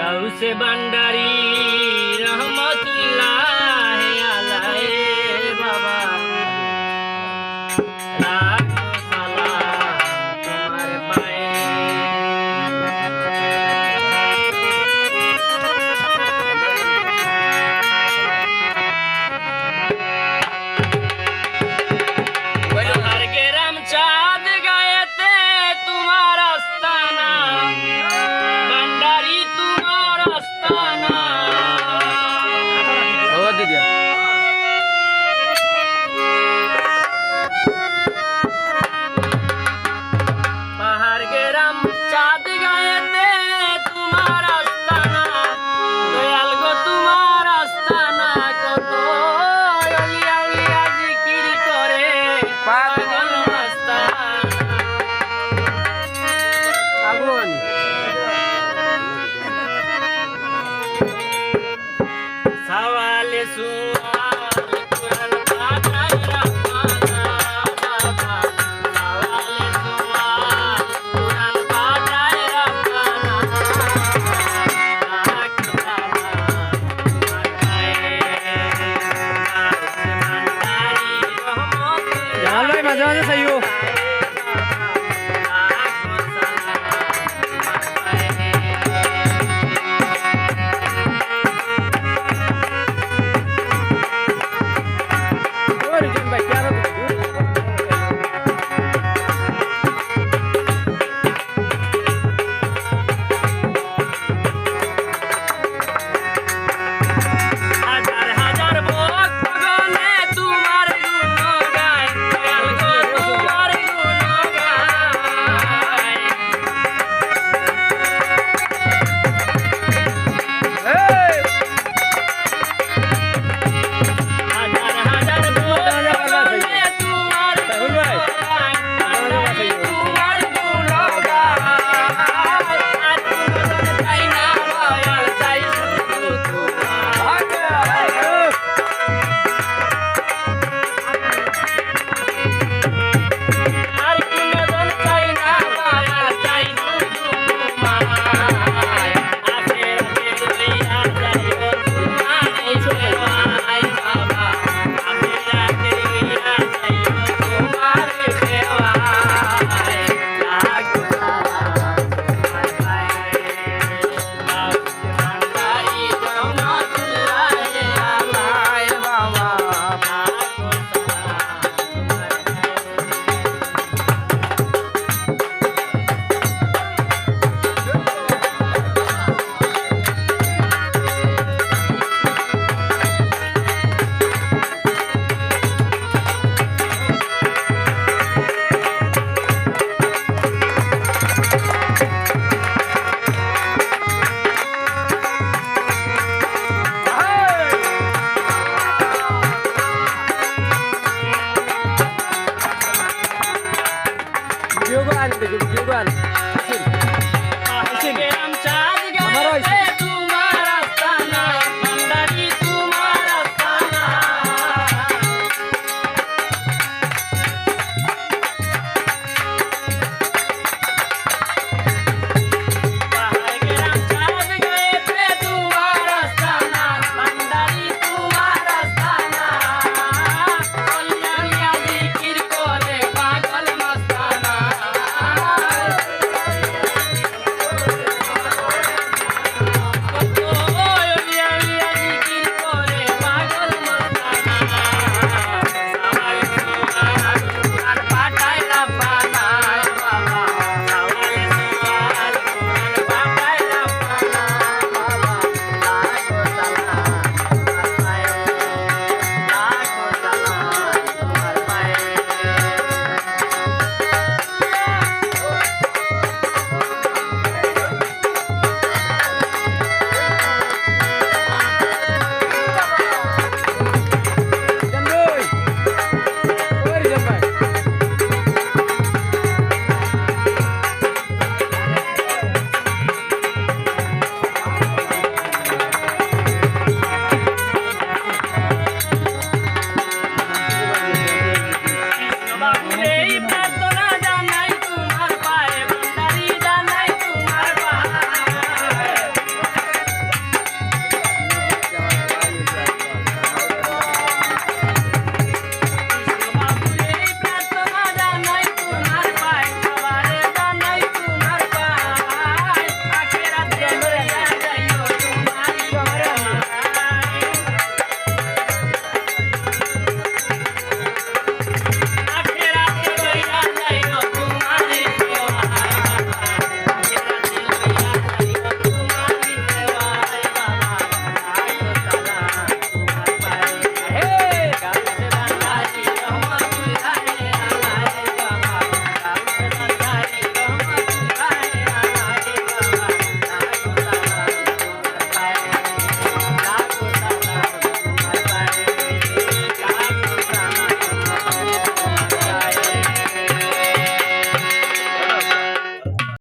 से बंडारी रहमतुल्लाह अलैहि बाबा लाखों सलाम तुम्हारे पाए। हर के रामचाँद गए थे तुम्हारा आस्थाना बंडारी तुम्हारा आस्थाना। पहाड़ के रामचाँद गए थे तुम्हारा आस्थाना दयाल गो तुम्हारा आस्थाना कत अलिया अलिया जिकिर करे पागल मस्ताना। আগুন सवाल सुवाल कुरान पाता रहमाना बाबा सवाल सुवाल कुरान पाता रहमाना জানো মাঝে মাঝে চাইও हजार हजार भक्त गने तुम्हार गुण गाय दयाल गो तुम्हार गुण गाय। हजार हजार भक्त गने तुम्हार गुण गाय बंडारी तुम्हार गुण गाय। चाइना रॉयल चाइ सुधु तुम्हार আর কুনজন চাইনা মায়া চাই শুধু তোমায় আখেরাতে লইয়া যাইও তোমায় সেবায় বাবা আখেরাতে লইয়া যাইও তোমার সেবায়। লাখো সালাম তোমার পায়ে ভান্ডারি রহমতুল্লাহ আলাইহি বাবা লাখো সালাম তোমার পায়ে। ভিডিও গান দেখো ভিডিও গান पहाड़ के रामचाँद हमारा गए थे